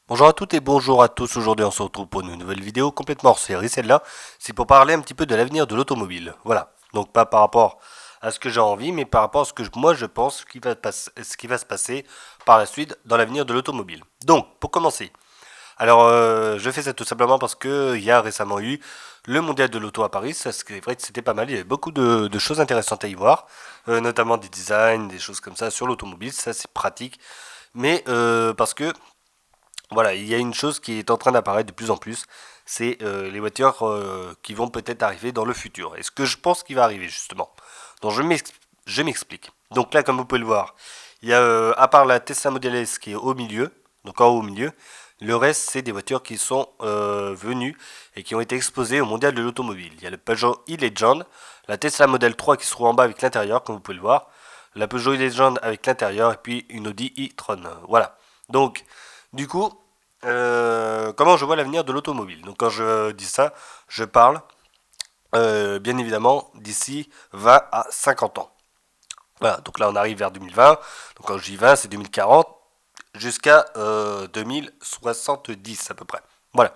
Bonjour à toutes et bonjour à tous, aujourd'hui on se retrouve pour une nouvelle vidéo complètement hors série, celle-là c'est pour parler un petit peu de l'avenir de l'automobile, voilà, donc pas par rapport à ce que j'ai envie, mais par rapport à ce que moi je pense ce qui va se passer par la suite dans l'avenir de l'automobile. Donc, pour commencer, alors je fais ça tout simplement parce que il y a récemment eu le mondial de l'auto à Paris, ça c'est vrai que c'était pas mal, il y avait beaucoup de choses intéressantes à y voir, notamment des designs, des choses comme ça sur l'automobile, ça c'est pratique, mais parce que voilà, il y a une chose qui est en train d'apparaître de plus en plus, c'est les voitures qui vont peut-être arriver dans le futur. Et ce que je pense qui va arriver justement. Donc je m'explique. Donc là, comme vous pouvez le voir, il y a à part la Tesla Model S qui est au milieu, donc en haut au milieu, le reste c'est des voitures qui sont venues et qui ont été exposées au mondial de l'automobile. Il y a le Peugeot e-Legend, la Tesla Model 3 qui se trouve en bas avec l'intérieur, comme vous pouvez le voir, la Peugeot e-Legend avec l'intérieur et puis une Audi e-tron. Voilà. Donc du coup, comment je vois l'avenir de l'automobile. Donc quand je dis ça, je parle bien évidemment d'ici 20 à 50 ans. Voilà, donc là on arrive vers 2020. Donc quand je dis 20, c'est 2040 jusqu'à 2070 à peu près. Voilà.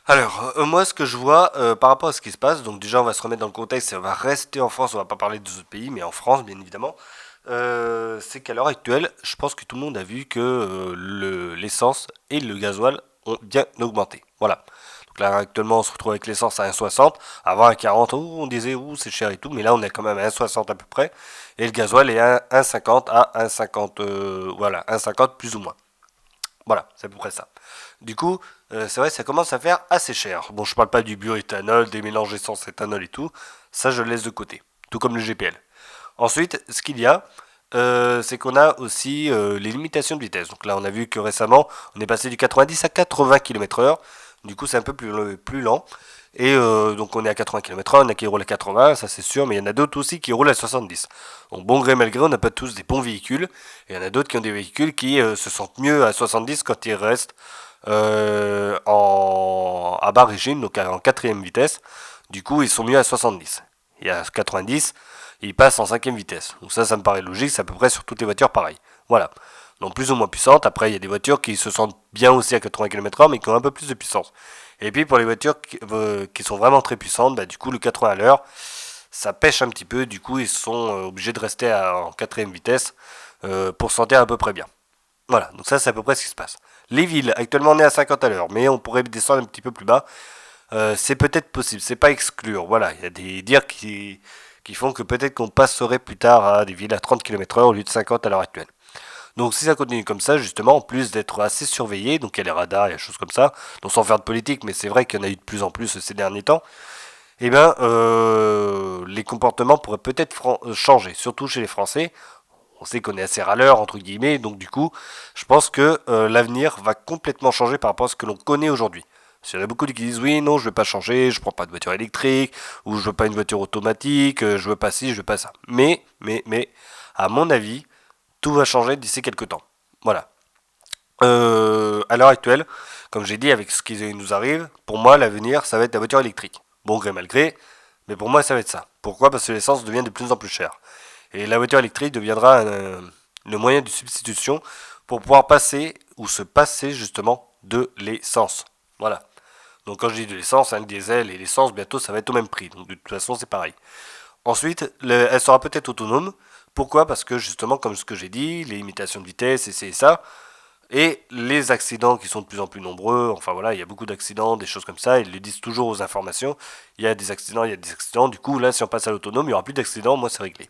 Alors, moi, ce que je vois par rapport à ce qui se passe, donc déjà, on va se remettre dans le contexte et on va rester en France, on va pas parler des autres pays, mais en France, bien évidemment. C'est qu'à l'heure actuelle, je pense que tout le monde a vu que l'essence et le gasoil ont bien augmenté. Voilà. Donc là, actuellement, on se retrouve avec l'essence à 1,60. Avant, à 40, oh, on disait, oh, c'est cher et tout, mais là, on est quand même à 1,60 à peu près. Et le gasoil est à 1,50 à 1,50, voilà, 1,50 plus ou moins. Voilà, c'est à peu près ça. Du coup, c'est vrai, ça commence à faire assez cher. Bon, je parle pas du bioéthanol, des mélanges essence-éthanol et tout. Ça, je le laisse de côté. Tout comme le GPL. Ensuite, ce qu'il y a, c'est qu'on a aussi les limitations de vitesse. Donc là, on a vu que récemment, on est passé du 90 à 80 km/h. Du coup, c'est un peu plus lent. Et donc, on est à 80 km/h, il y en a qui roulent à 80, ça c'est sûr, mais il y en a d'autres aussi qui roulent à 70. Donc, bon gré mal gré, on n'a pas tous des bons véhicules. Et il y en a d'autres qui ont des véhicules qui se sentent mieux à 70 quand ils restent à bas régime, donc en quatrième vitesse. Du coup, ils sont mieux à 70. Et à 90, ils passent en cinquième vitesse. Donc ça me paraît logique, c'est à peu près sur toutes les voitures pareil. Voilà. Donc plus ou moins puissantes. Après, il y a des voitures qui se sentent bien aussi à 80 km/h, mais qui ont un peu plus de puissance. Et puis pour les voitures qui sont vraiment très puissantes, bah, du coup le 80 à l'heure, ça pêche un petit peu. Du coup, ils sont obligés de rester en quatrième vitesse pour se sentir à peu près bien. Voilà, donc ça c'est à peu près ce qui se passe. Les villes, actuellement on est à 50 à l'heure, mais on pourrait descendre un petit peu plus bas. C'est peut-être possible, c'est pas exclure. Voilà, il y a des dires qui font que peut-être qu'on passerait plus tard à des villes à 30 km/h au lieu de 50 à l'heure actuelle. Donc si ça continue comme ça, justement, en plus d'être assez surveillé, donc il y a les radars, il y a des choses comme ça, donc sans faire de politique, mais c'est vrai qu'il y en a eu de plus en plus ces derniers temps, eh bien, les comportements pourraient peut-être changer, surtout chez les Français. On sait qu'on est assez râleur, entre guillemets, donc du coup, je pense que l'avenir va complètement changer par rapport à ce que l'on connaît aujourd'hui. Il y en a beaucoup qui disent oui, non, je ne veux pas changer, je ne prends pas de voiture électrique, ou je veux pas une voiture automatique, je veux pas ci, je veux pas ça. Mais, à mon avis, tout va changer d'ici quelques temps. Voilà. À l'heure actuelle, comme j'ai dit, avec ce qui nous arrive, pour moi, l'avenir, ça va être la voiture électrique. Bon gré mal gré, mais pour moi, ça va être ça. Pourquoi? Parce que l'essence devient de plus en plus chère. Et la voiture électrique deviendra le moyen de substitution pour pouvoir passer ou se passer justement de l'essence. Voilà. Donc quand je dis de l'essence, le diesel et l'essence, bientôt ça va être au même prix. Donc de toute façon c'est pareil. Ensuite, elle sera peut-être autonome. Pourquoi? Parce que justement, comme ce que j'ai dit, les limitations de vitesse et c'est ça, et les accidents qui sont de plus en plus nombreux, enfin voilà, il y a beaucoup d'accidents, des choses comme ça, ils le disent toujours aux informations, il y a des accidents, il y a des accidents, du coup là si on passe à l'autonome, il n'y aura plus d'accidents, moi c'est réglé.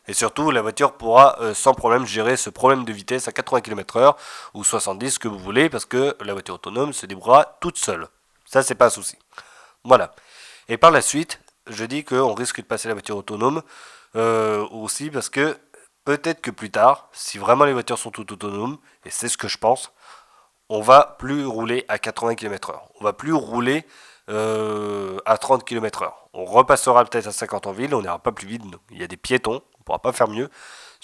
Et surtout, la voiture pourra sans problème gérer ce problème de vitesse à 80 km/h ou 70, ce que vous voulez, parce que la voiture autonome se débrouillera toute seule. Ça, c'est pas un souci. Voilà. Et par la suite, je dis qu'on risque de passer à la voiture autonome aussi parce que peut-être que plus tard, si vraiment les voitures sont toutes autonomes, et c'est ce que je pense, on va plus rouler à 80 km/h. On va plus rouler à 30 km/h. On repassera peut-être à 50 en ville, on n'ira pas plus vite. Il y a des piétons, on ne pourra pas faire mieux.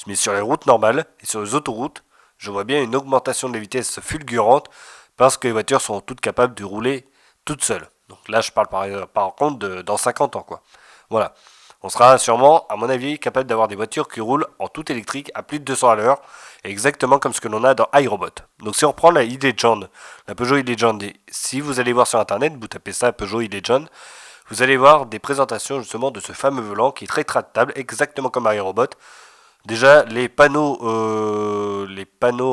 Mais sur les routes normales et sur les autoroutes, je vois bien une augmentation des vitesses fulgurante parce que les voitures sont toutes capables de rouler toutes seules. Donc là, je parle par contre dans 50 ans, quoi. Voilà. On sera sûrement, à mon avis, capable d'avoir des voitures qui roulent en tout électrique à plus de 200 à l'heure, exactement comme ce que l'on a dans iRobot. Donc si on reprend la e-Legend, la Peugeot e-Legend, si vous allez voir sur internet, vous tapez ça Peugeot e-Legend, vous allez voir des présentations justement de ce fameux volant qui est très tractable, exactement comme iRobot. Déjà, les panneaux,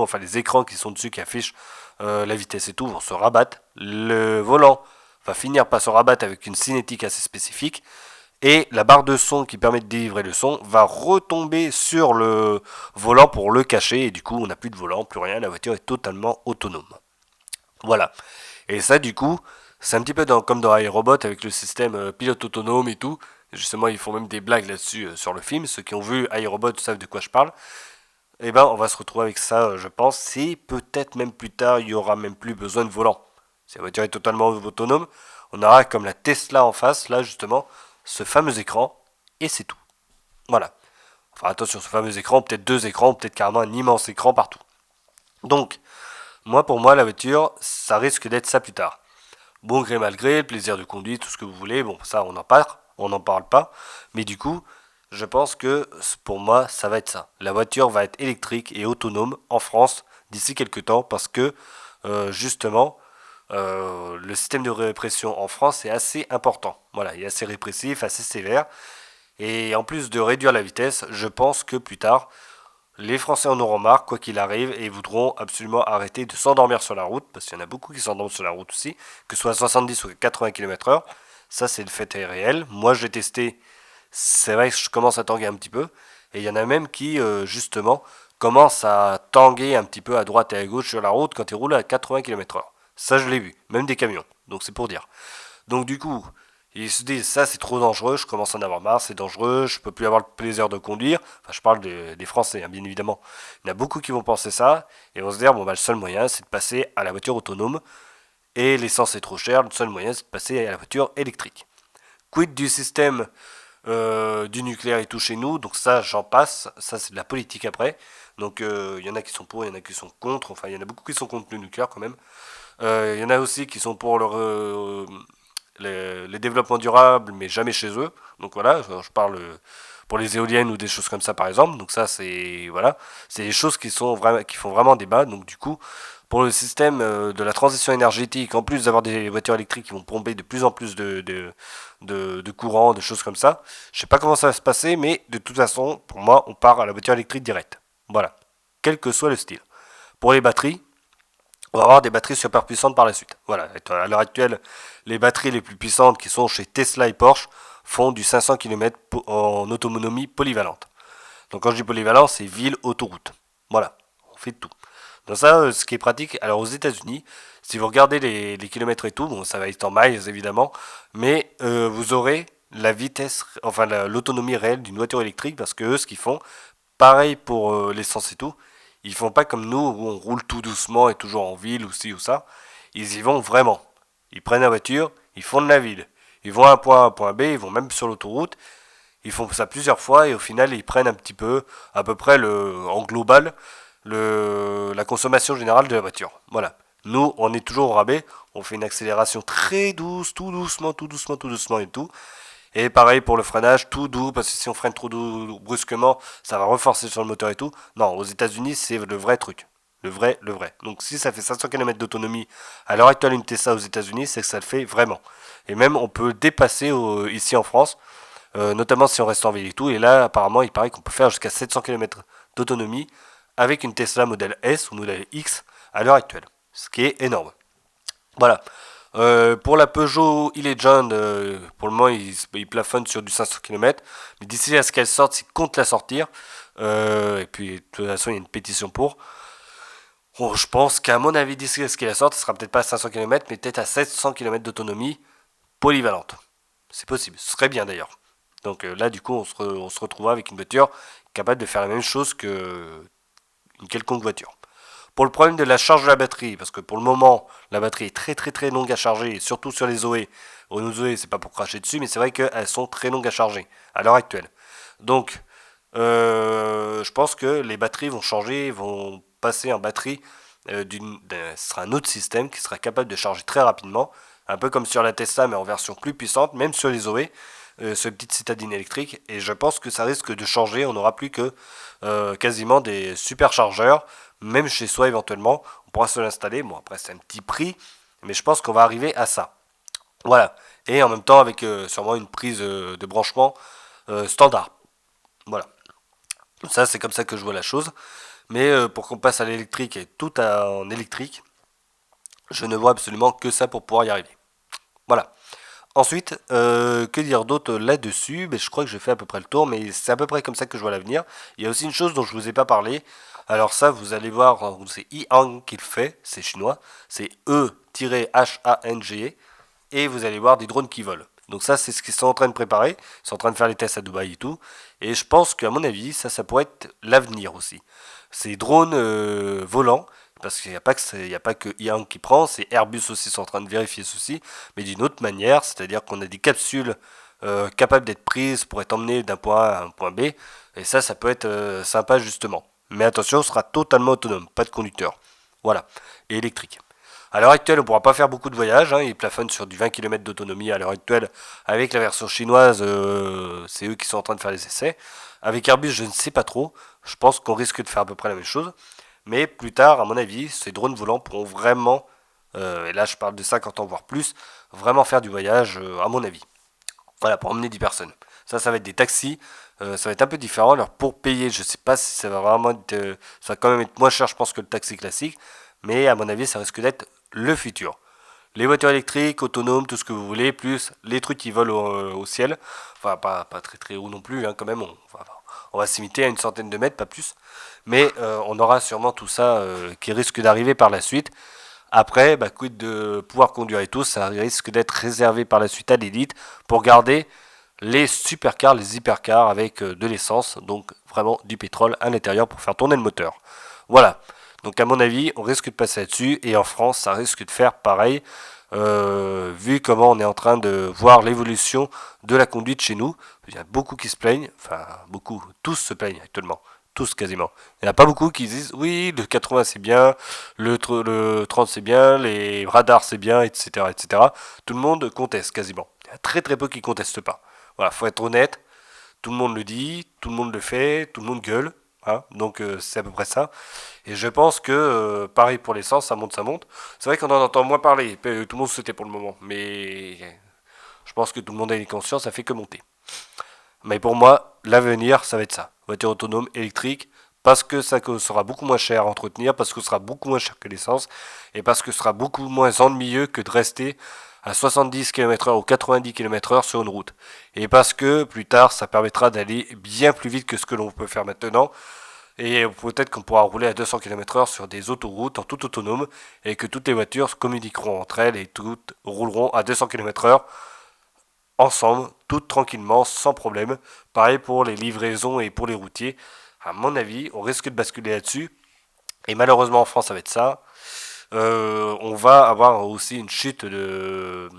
enfin les écrans qui sont dessus qui affichent la vitesse et tout vont se rabattre. Le volant va finir par se rabattre avec une cinétique assez spécifique. Et la barre de son qui permet de délivrer le son va retomber sur le volant pour le cacher. Et du coup, on n'a plus de volant, plus rien. La voiture est totalement autonome. Voilà. Et ça, du coup, c'est un petit peu comme dans iRobot avec le système pilote autonome et tout. Justement, ils font même des blagues là-dessus sur le film. Ceux qui ont vu iRobot savent de quoi je parle. Et ben, on va se retrouver avec ça, je pense. Si peut-être même plus tard, il y aura même plus besoin de volant. Si la voiture est totalement autonome, on aura comme la Tesla en face, là justement, ce fameux écran, et c'est tout. Voilà. Enfin, attention, ce fameux écran, peut-être deux écrans, peut-être carrément un immense écran partout. Donc, pour moi, la voiture, ça risque d'être ça plus tard. Bon gré mal gré, le plaisir de conduire, tout ce que vous voulez, bon, ça, on n'en parle pas. Mais du coup, je pense que pour moi, ça va être ça. La voiture va être électrique et autonome en France d'ici quelques temps parce que, justement, le système de répression en France est assez important. Voilà, il est assez répressif, assez sévère. Et en plus de réduire la vitesse, je pense que plus tard, les Français en auront marre, quoi qu'il arrive, et voudront absolument arrêter de s'endormir sur la route, parce qu'il y en a beaucoup qui s'endorment sur la route aussi, que ce soit à 70 ou 80 km/h. Ça, c'est le fait est réel. Moi, j'ai testé, c'est vrai que je commence à tanguer un petit peu, et il y en a même qui, justement, commencent à tanguer un petit peu à droite et à gauche sur la route quand ils roulent à 80 km/h. Ça, je l'ai vu, même des camions, donc c'est pour dire. Donc du coup, ils se disent ça c'est trop dangereux, je commence à en avoir marre, c'est dangereux, je peux plus avoir le plaisir de conduire. Enfin, je parle des Français, hein, bien évidemment. Il y en a beaucoup qui vont penser ça et vont se dire bon bah le seul moyen c'est de passer à la voiture autonome et l'essence est trop chère, le seul moyen c'est de passer à la voiture électrique. Quid du système du nucléaire et tout chez nous, donc ça j'en passe, ça c'est de la politique après. Donc il y en a qui sont pour, il y en a qui sont contre, enfin il y en a beaucoup qui sont contre le nucléaire quand même. Il y en a aussi qui sont pour les développements durables, mais jamais chez eux. Donc voilà, je parle pour les éoliennes ou des choses comme ça par exemple. Donc ça c'est voilà, c'est des choses qui font vraiment débat. Donc du coup, pour le système de la transition énergétique, en plus d'avoir des voitures électriques qui vont pomper de plus en plus de courant, de choses comme ça, je sais pas comment ça va se passer, mais de toute façon, pour moi, on part à la voiture électrique directe. Voilà, quel que soit le style. Pour les batteries, on va avoir des batteries super puissantes par la suite. Voilà, à l'heure actuelle, les batteries les plus puissantes qui sont chez Tesla et Porsche font du 500 km en autonomie polyvalente. Donc quand je dis polyvalent, c'est ville, autoroute. Voilà, on fait tout. Donc ça, ce qui est pratique, alors aux États-Unis, si vous regardez les kilomètres et tout, bon, ça va être en miles évidemment, mais vous aurez la vitesse, enfin l'autonomie réelle d'une voiture électrique parce que eux, ce qu'ils font, pareil pour l'essence et tout, ils font pas comme nous où on roule tout doucement et toujours en ville ou ci ou ça. Ils y vont vraiment. Ils prennent la voiture, ils font de la ville. Ils vont à un point A, à un point B, ils vont même sur l'autoroute. Ils font ça plusieurs fois et au final ils prennent un petit peu, à peu près en global, la consommation générale de la voiture. Voilà. Nous, on est toujours au rabais, on fait une accélération très douce, tout doucement, tout doucement, tout doucement et tout. Et pareil pour le freinage, tout doux, parce que si on freine trop doux, brusquement, ça va renforcer sur le moteur et tout. Non, aux États-Unis, c'est le vrai truc. Le vrai, le vrai. Donc si ça fait 500 km d'autonomie à l'heure actuelle une Tesla aux États-Unis, c'est que ça le fait vraiment. Et même on peut dépasser ici en France, notamment si on reste en ville et tout. Et là, apparemment, il paraît qu'on peut faire jusqu'à 700 km d'autonomie avec une Tesla modèle S ou modèle X à l'heure actuelle. Ce qui est énorme. Voilà. Pour la Peugeot e-Legend, pour le moment, il plafonne sur du 500 km. Mais d'ici à ce qu'elle sorte, il compte la sortir. Et puis, de toute façon, il y a une pétition pour. Bon, je pense qu'à mon avis, d'ici à ce qu'elle sorte, ce sera peut-être pas à 500 km, mais peut-être à 700 km d'autonomie polyvalente. C'est possible. Ce serait bien d'ailleurs. Donc là, du coup, on se retrouvera avec une voiture capable de faire la même chose qu'une quelconque voiture. Pour le problème de la charge de la batterie, parce que pour le moment, la batterie est très très très longue à charger, surtout sur les Zoé. Nos Zoé, c'est pas pour cracher dessus, mais c'est vrai qu'elles sont très longues à charger à l'heure actuelle. Donc, je pense que les batteries vont changer, vont passer en batterie ce sera un autre système qui sera capable de charger très rapidement, un peu comme sur la Tesla, mais en version plus puissante, même sur les Zoé. ce petite citadine électrique, et je pense que ça risque de changer. On n'aura plus que quasiment des superchargeurs, même chez soi éventuellement. On pourra se l'installer. Bon, après, c'est un petit prix, mais je pense qu'on va arriver à ça. Voilà. Et en même temps, avec sûrement une prise de branchement standard. Voilà. Ça, c'est comme ça que je vois la chose. Mais pour qu'on passe à l'électrique et tout en électrique, je ne vois absolument que ça pour pouvoir y arriver. Voilà. Ensuite, que dire d'autre là-dessus? Je crois que j'ai fait à peu près le tour, mais c'est à peu près comme ça que je vois l'avenir. Il y a aussi une chose dont je ne vous ai pas parlé. Alors ça, vous allez voir, c'est Yihang qui le fait, c'est chinois. C'est E-H-A-N-G-E. Et vous allez voir des drones qui volent. Donc ça, c'est ce qu'ils sont en train de préparer. Ils sont en train de faire les tests à Dubaï et tout. Et je pense qu'à mon avis, ça pourrait être l'avenir aussi. Ces drones volants, parce qu'il n'y a pas que Yang qui prend, c'est Airbus aussi sont en train de vérifier ceci, mais d'une autre manière, c'est-à-dire qu'on a des capsules capables d'être prises pour être emmenées d'un point A à un point B, et ça peut être sympa justement. Mais attention, ce sera totalement autonome, pas de conducteur. Voilà, et électrique. À l'heure actuelle, on ne pourra pas faire beaucoup de voyages, hein, ils plafonnent sur du 20 km d'autonomie à l'heure actuelle. Avec la version chinoise, c'est eux qui sont en train de faire les essais. Avec Airbus, je ne sais pas trop, je pense qu'on risque de faire à peu près la même chose. Mais plus tard, à mon avis, ces drones volants pourront vraiment, et là je parle de 50 ans voire plus, vraiment faire du voyage, à mon avis. Voilà, pour emmener 10 personnes. Ça va être des taxis, ça va être un peu différent. Alors pour payer, je ne sais pas si ça va vraiment être, ça va quand même être moins cher, je pense, que le taxi classique. Mais à mon avis, ça risque d'être le futur. Les voitures électriques, autonomes, tout ce que vous voulez, plus les trucs qui volent au ciel. Enfin, pas très très haut non plus, hein, quand même. On va s'imiter à une centaine de mètres, pas plus. Mais on aura sûrement tout ça qui risque d'arriver par la suite. Après, quid de pouvoir conduire et tout, ça risque d'être réservé par la suite à l'élite pour garder les supercars, les hypercars avec de l'essence, donc vraiment du pétrole à l'intérieur pour faire tourner le moteur. Voilà. Donc à mon avis, on risque de passer là-dessus et en France, ça risque de faire pareil. Vu comment on est en train de voir l'évolution de la conduite chez nous, il y a beaucoup qui se plaignent, enfin beaucoup, tous se plaignent actuellement, tous quasiment. Il n'y en a pas beaucoup qui disent oui, le 80 c'est bien, le 30 c'est bien, les radars c'est bien, etc., etc. Tout le monde conteste quasiment. Il y a très très peu qui contestent pas. Voilà, faut être honnête, tout le monde le dit, tout le monde le fait, tout le monde gueule. Hein, donc c'est à peu près ça. Et je pense que pareil pour l'essence, ça monte, ça monte. C'est vrai qu'on en entend moins parler. Tout le monde se tait pour le moment. Mais je pense que tout le monde a une conscience, ça fait que monter. Mais pour moi, l'avenir, ça va être ça. Voiture autonome, électrique, parce que ça sera beaucoup moins cher à entretenir, parce que ce sera beaucoup moins cher que l'essence, et parce que ce sera beaucoup moins ennuyeux que de rester à 70 km/h ou 90 km/h sur une route. Et parce que plus tard, ça permettra d'aller bien plus vite que ce que l'on peut faire maintenant. Et peut-être qu'on pourra rouler à 200 km/h sur des autoroutes en tout autonome et que toutes les voitures communiqueront entre elles et toutes rouleront à 200 km/h ensemble, toutes tranquillement, sans problème. Pareil pour les livraisons et pour les routiers. À mon avis, on risque de basculer là-dessus. Et malheureusement en France, ça va être ça. On va avoir aussi une chute de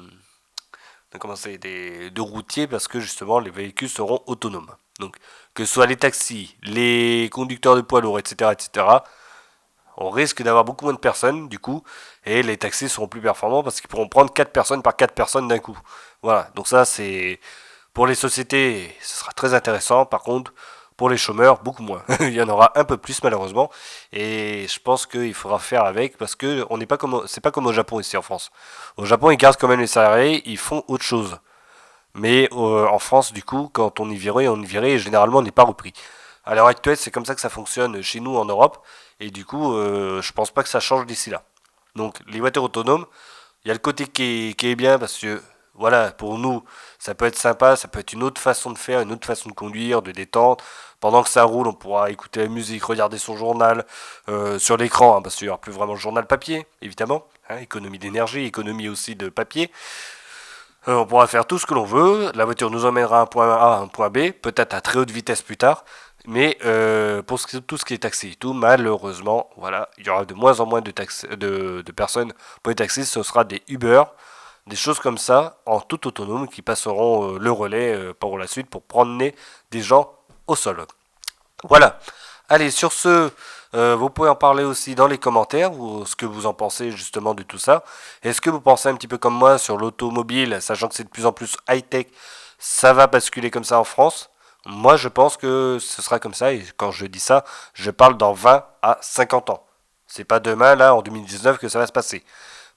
routiers parce que justement les véhicules seront autonomes. Donc que ce soit les taxis, les conducteurs de poids lourds, etc., etc., on risque d'avoir beaucoup moins de personnes du coup, et les taxis seront plus performants parce qu'ils pourront prendre 4 personnes par 4 personnes d'un coup. Voilà, donc ça c'est pour les sociétés, ce sera très intéressant. Par contre, pour les chômeurs, beaucoup moins. Il y en aura un peu plus malheureusement, et je pense qu'il faudra faire avec parce que on n'est pas comme, c'est pas comme au Japon ici en France. Au Japon, ils gardent quand même les salariés, ils font autre chose. Mais en France, du coup, quand on y virait et généralement on n'est pas repris. À l'heure actuelle, c'est comme ça que ça fonctionne chez nous en Europe, et du coup, je pense pas que ça change d'ici là. Donc, les voitures autonomes, il y a le côté qui est bien parce que, voilà, pour nous, ça peut être sympa, ça peut être une autre façon de faire, une autre façon de conduire, de détente. Pendant que ça roule, on pourra écouter la musique, regarder son journal sur l'écran, hein, parce qu'il n'y aura plus vraiment le journal papier, évidemment. Hein, économie d'énergie, économie aussi de papier. On pourra faire tout ce que l'on veut. La voiture nous emmènera à un point A à un point B, peut-être à très haute vitesse plus tard. Mais pour tout ce qui est taxi et tout, malheureusement, voilà, il y aura de moins en moins de personnes pour les taxis. Ce sera des Uber, des choses comme ça, en tout autonome, qui passeront le relais pour la suite pour promener des gens au sol. Voilà. Allez, sur ce, vous pouvez en parler aussi dans les commentaires, ou ce que vous en pensez justement de tout ça. Est-ce que vous pensez un petit peu comme moi sur l'automobile, sachant que c'est de plus en plus high-tech, Ça va basculer comme ça en France. Moi, je pense que ce sera comme ça. Et quand je dis ça, je parle dans 20 à 50 ans. C'est pas demain, là, en 2019, que ça va se passer.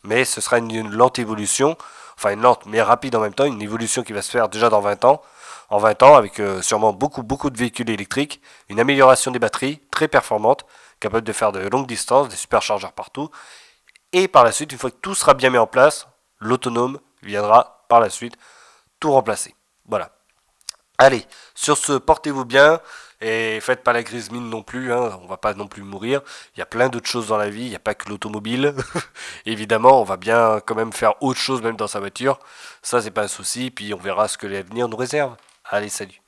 Mais ce sera une lente évolution. Enfin, une lente, mais rapide en même temps. Une évolution qui va se faire déjà dans 20 ans. En 20 ans, avec sûrement beaucoup de véhicules électriques. Une amélioration des batteries, très performante. Capable de faire de longues distances, des superchargeurs partout. Et par la suite, une fois que tout sera bien mis en place, l'autonome viendra par la suite tout remplacer. Voilà. Allez, sur ce, portez-vous bien et faites pas la grise mine non plus, hein, on va pas non plus mourir. Il y a plein d'autres choses dans la vie, il n'y a pas que l'automobile. Évidemment, on va bien quand même faire autre chose même dans sa voiture. Ça, c'est pas un souci, puis on verra ce que l'avenir nous réserve. Allez, salut.